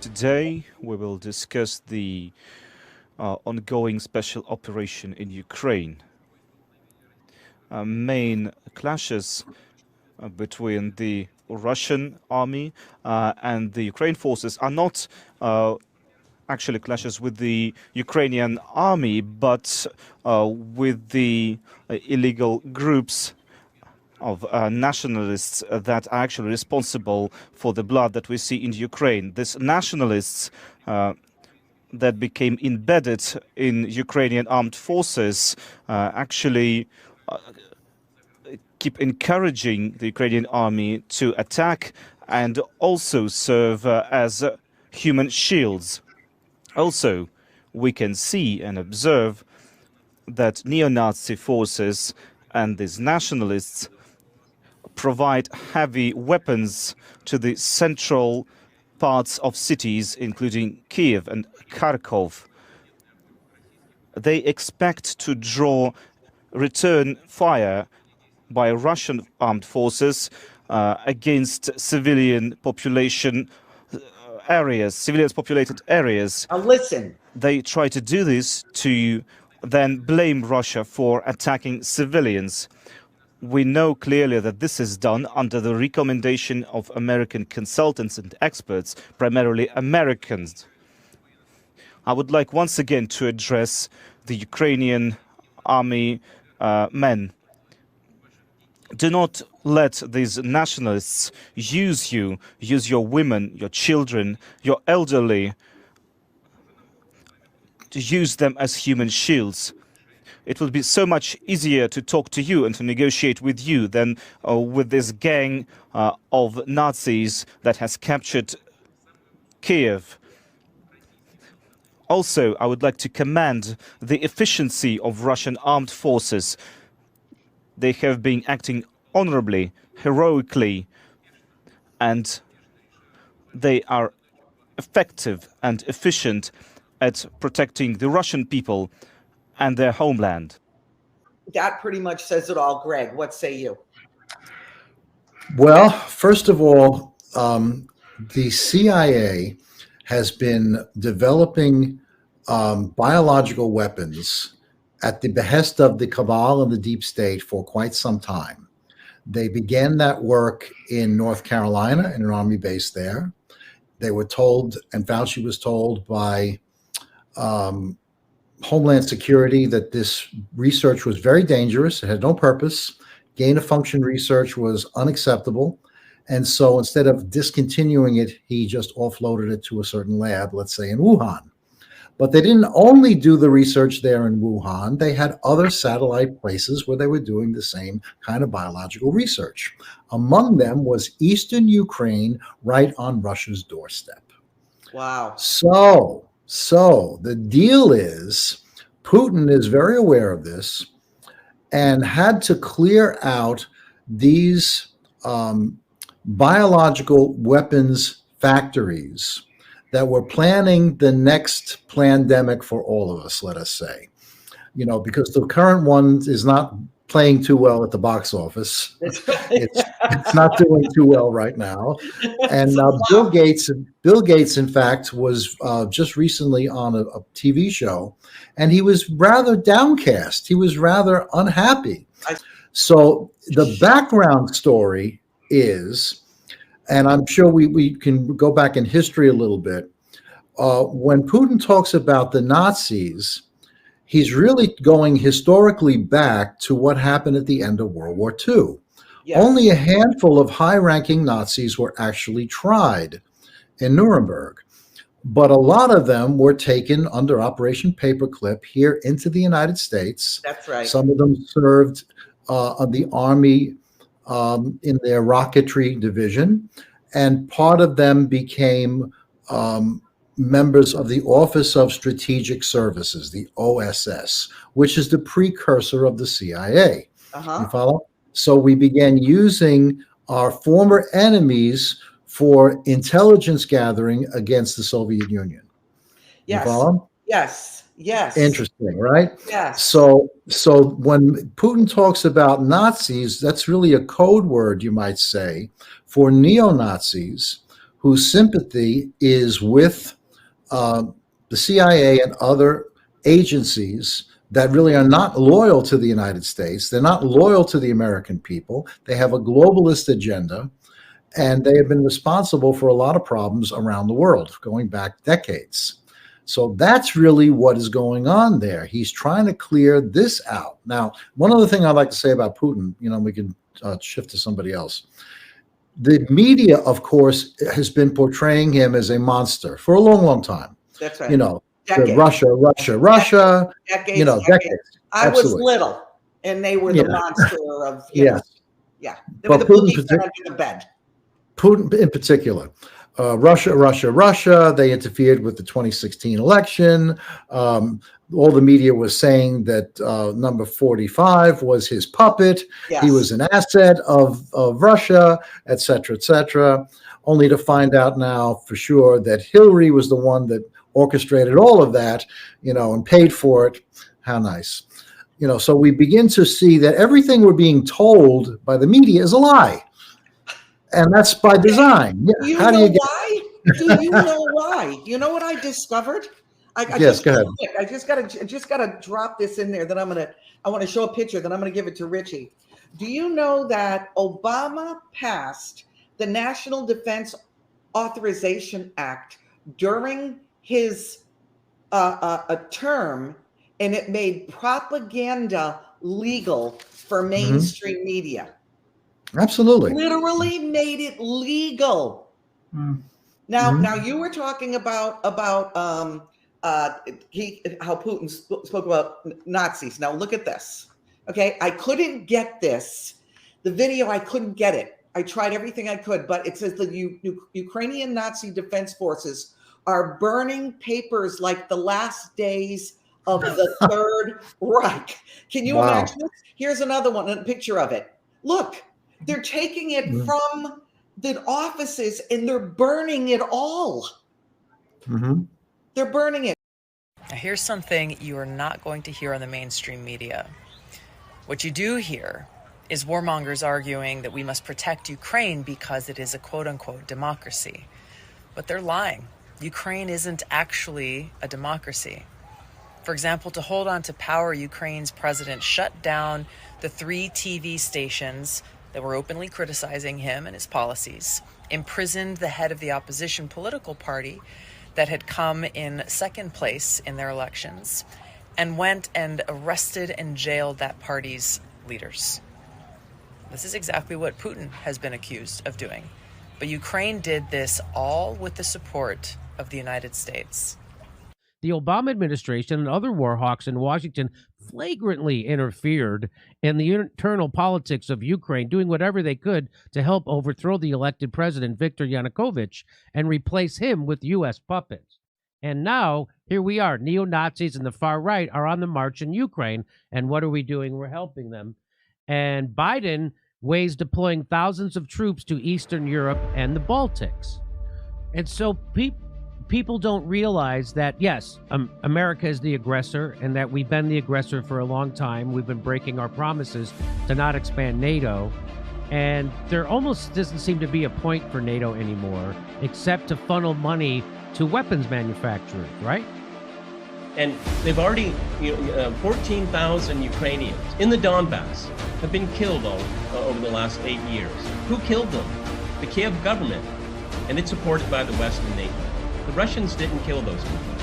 Today we will discuss the ongoing special operation in Ukraine. Main clashes between the Russian army and the Ukraine forces are not actually clashes with the Ukrainian army, but with the illegal groups of nationalists that are actually responsible for the blood that we see in Ukraine. These nationalists that became embedded in Ukrainian armed forces actually keep encouraging the Ukrainian army to attack and also serve as human shields. Also, we can see and observe that neo-Nazi forces and these nationalists provide heavy weapons to the central parts of cities, including Kiev and Kharkov. They expect to draw return fire by Russian armed forces against civilian population areas, civilians populated areas. Now listen. They try to do this to then blame Russia for attacking civilians. We know clearly that this is done under the recommendation of American consultants and experts, primarily Americans. I would like once again to address the Ukrainian army men. Do not let these nationalists use you, use your women, your children, your elderly, to use them as human shields. It will be so much easier to talk to you and to negotiate with you than with this gang of Nazis that has captured Kiev. Also, I would like to commend the efficiency of Russian armed forces. They have been acting honorably, heroically, and they are effective and efficient at protecting the Russian people and their homeland. That pretty much says it all, Greg. What say you? Well, first of all, the CIA has been developing biological weapons at the behest of the cabal and the deep state for quite some time. They began that work in North Carolina in an army base there. They were told, and Fauci was told by Homeland Security, that this research was very dangerous. It had no purpose. Gain-of-function research was unacceptable. And so instead of discontinuing it, he just offloaded it to a certain lab, let's say in Wuhan. But they didn't only do the research there in Wuhan. They had other satellite places where they were doing the same kind of biological research. Among them was eastern Ukraine, right on Russia's doorstep. Wow. So the deal is, Putin is very aware of this and had to clear out these biological weapons factories that were planning the next plandemic for all of us, let us say. You know, because the current one is not playing too well at the box office. It's not doing too well right now. And Bill Gates, in fact, was just recently on a TV show, and he was rather downcast. He was rather unhappy. So the background story is, and I'm sure we can go back in history a little bit, when Putin talks about the Nazis, he's really going historically back to what happened at the end of World War II. Yes. Only a handful of high-ranking Nazis were actually tried in Nuremberg, but a lot of them were taken under Operation Paperclip here into the United States. That's right. Some of them served on the Army in their rocketry division, and part of them became members of the Office of Strategic Services, the OSS, which is the precursor of the CIA. You follow? So we began using our former enemies for intelligence gathering against the Soviet Union. Yes. You follow? Yes. Yes. Interesting, right? Yes. So when Putin talks about Nazis, that's really a code word, you might say, for neo-Nazis whose sympathy is with the CIA and other agencies that really are not loyal to the United States. They're not loyal to the American people. They have a globalist agenda, and they have been responsible for a lot of problems around the world going back decades. So that's really what is going on there. He's trying to clear this out. Now, one other thing I'd like to say about Putin, we can shift to somebody else. The media, of course, has been portraying him as a monster for a long, long time. That's right. Decades. Russia. Decades. I was little, and they were the monster of, They were the police under the bed. Putin in particular. Russia. They interfered with the 2016 election. All the media was saying that number 45 was his puppet. Yes. He was an asset of Russia, et cetera, only to find out now for sure that Hillary was the one that orchestrated all of that, and paid for it. How nice. So we begin to see that everything we're being told by the media is a lie. And that's by design. Do you know why? Do you know why? You know what I discovered? Yes, go ahead. I just gotta drop this in there. I want to show a picture. Then I'm gonna give it to Richie. Do you know that Obama passed the National Defense Authorization Act during his a term, and it made propaganda legal for mainstream media? Absolutely. Literally made it legal. Now you were talking about how Putin spoke about Nazis. Now look at this. Okay, I couldn't get this. The video, I couldn't get it. I tried everything I could, but it says the Ukrainian Nazi Defense Forces are burning papers like the last days of the Third Reich. Can you imagine this? Here's another one, a picture of it. Look. They're taking it from the offices and they're burning it all. They're burning it. Now here's something you are not going to hear on the mainstream media. What you do hear is warmongers arguing that we must protect Ukraine because it is a quote-unquote democracy. But they're lying. Ukraine isn't actually a democracy. For example, to hold on to power, Ukraine's president shut down the 3 TV stations that were openly criticizing him and his policies, imprisoned the head of the opposition political party that had come in second place in their elections, and went and arrested and jailed that party's leaders. This is exactly what Putin has been accused of doing. But Ukraine did this all with the support of the United States. The Obama administration and other war hawks in Washington flagrantly interfered in the internal politics of Ukraine, doing whatever they could to help overthrow the elected president, Viktor Yanukovych, and replace him with U.S. puppets. And now, here we are. Neo-Nazis and the far right are on the march in Ukraine. And what are we doing? We're helping them. And Biden weighs deploying thousands of troops to Eastern Europe and the Baltics. And so people don't realize that, yes, America is the aggressor and that we've been the aggressor for a long time. We've been breaking our promises to not expand NATO. And there almost doesn't seem to be a point for NATO anymore, except to funnel money to weapons manufacturers, right? And they've already, 14,000 Ukrainians in the Donbass have been killed over the last 8 years. Who killed them? The Kiev government, and it's supported by the West and NATO. The Russians didn't kill those people.